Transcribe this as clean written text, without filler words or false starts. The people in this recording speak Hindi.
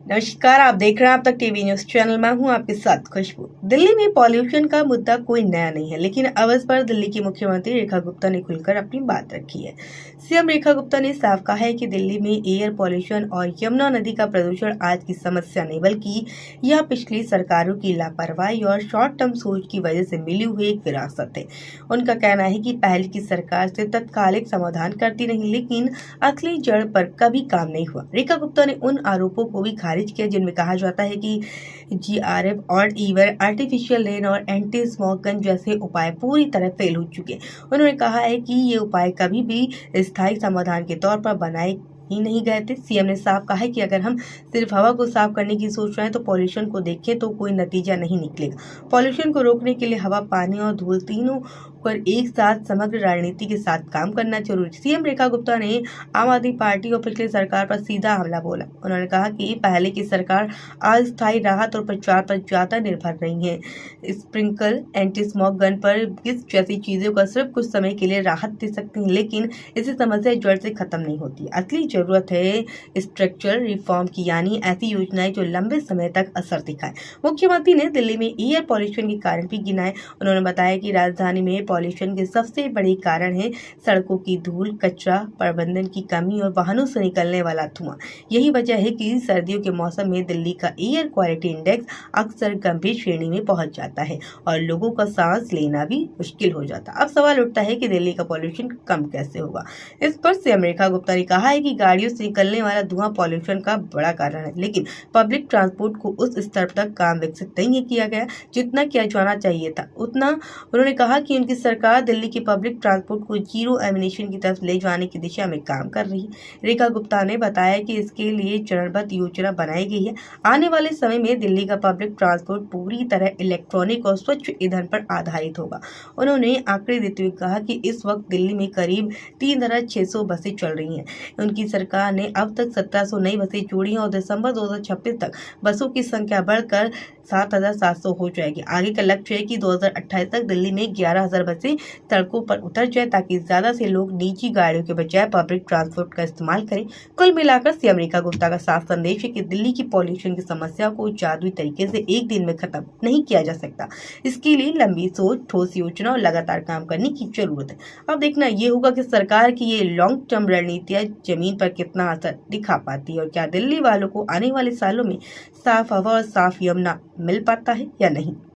नमस्कार, आप देख रहे हैं आप तक टीवी न्यूज चैनल। मैं हूं आपके साथ खुशबू। दिल्ली में पॉल्यूशन का मुद्दा कोई नया नहीं है, लेकिन अब इस पर दिल्ली की मुख्यमंत्री रेखा गुप्ता ने खुलकर अपनी बात रखी है। सीएम रेखा गुप्ता ने साफ कहा है कि दिल्ली में एयर पॉल्यूशन और यमुना नदी का प्रदूषण आज की समस्या नहीं, बल्कि यह पिछली सरकारों की लापरवाही और शॉर्ट टर्म सोच की वजह से मिली हुई एक विरासत है। उनका कहना है कि पहले की सरकार से तत्कालिक समाधान करती नहीं, लेकिन असली जड़ पर कभी काम नहीं हुआ। रेखा गुप्ता ने उन आरोपों को भी खारिज किया जिनमें कहा जाता है कि GRF, odd even, artificial rain और एंटी स्मॉग गन जैसे उपाय पूरी तरह फेल हो चुके। उन्होंने कहा है कि ये उपाय कभी भी स्थायी समाधान के तौर पर बनाए ही नहीं गए थे। सीएम ने साफ कहा है कि अगर हम सिर्फ हवा को साफ करने की सोच रहे हैं तो पॉल्यूशन को देखें तो कोई नतीजा नहीं निकलेगा। पॉल्यूशन को रोकने के लिए हवा, पानी और धूल तीनों पर एक साथ समग्र रणनीति के साथ काम करना जरूरी। सीएम रेखा गुप्ता ने आम आदमी पार्टी और पिछली सरकार पर सीधा हमला बोला। उन्होंने कहा कि पहले की सरकार अस्थायी राहत और प्रचार पर ज्यादा निर्भर रही है। स्प्रिंकल, एंटी स्मॉग गन पर किस जैसी चीजों का सिर्फ कुछ समय के लिए राहत दे सकती है, लेकिन इससे समस्या जड़ से खत्म नहीं होती। असली जरूरत है स्ट्रक्चरल रिफॉर्म की, यानी ऐसी योजनाएं जो लंबे समय तक असर दिखाए। मुख्यमंत्री ने दिल्ली में एयर पॉल्यूशन के कारण भी गिनाए। उन्होंने बताया कि राजधानी में पॉल्यूशन के सबसे बड़े कारण है सड़कों की धूल, कचरा प्रबंधन की कमी और वाहनों से निकलने वाला धुआं। यही वजह है कि सर्दियों के मौसम में दिल्ली का एयर क्वालिटी इंडेक्स अक्सर गंभीर श्रेणी में पहुंच जाता है और लोगों का सांस लेना भी मुश्किल हो जाता है। अब सवाल उठता है कि दिल्ली का पॉल्यूशन कम कैसे होगा। इस पर सीएम रेखा गुप्ता ने कहा है कि गाड़ियों से निकलने वाला धुआं पॉल्यूशन का बड़ा कारण है, लेकिन पब्लिक ट्रांसपोर्ट को उस स्तर तक काम विकसित नहीं किया गया जितना किया जाना चाहिए था। उतना उन्होंने कहा कि उनकी सरकार दिल्ली के पब्लिक ट्रांसपोर्ट को जीरो एमिशन की तरफ ले जाने की दिशा में काम कर रही है। रेखा गुप्ता ने बताया कि इसके लिए चरणबद्ध योजना बनाई गई है। आने वाले समय में दिल्ली का पब्लिक ट्रांसपोर्ट पूरी तरह इलेक्ट्रॉनिक और स्वच्छ ईंधन पर आधारित होगा। उन्होंने आंकड़े देते हुए कहा कि इस वक्त दिल्ली में करीब 3600 बसें चल रही हैं। उनकी सरकार ने अब तक 1700 नई बसें जोड़ी हैं और दिसंबर 2026 तक बसों की संख्या बढ़कर 7700 हो जाएगी। आगे का लक्ष्य है कि 2028 तक दिल्ली में 11000 बसें सड़कों पर उतर जाए, ताकि ज्यादा से लोग निजी गाड़ियों के बजाय पब्लिक ट्रांसपोर्ट का इस्तेमाल करें। कुल मिलाकर सीएम रेखा गुप्ता का साफ संदेश है कि दिल्ली की पॉल्यूशन की समस्या को जादुई तरीके से एक दिन में खत्म नहीं किया जा सकता। इसके लिए लंबी सोच, ठोस योजना और लगातार काम करने की जरूरत है। अब देखना ये होगा कि सरकार की ये लॉन्ग टर्म रणनीतियां जमीन पर कितना असर दिखा पाती है और क्या दिल्ली वालों को आने वाले सालों में साफ हवा और साफ यमुना मिल पाता है या नहीं।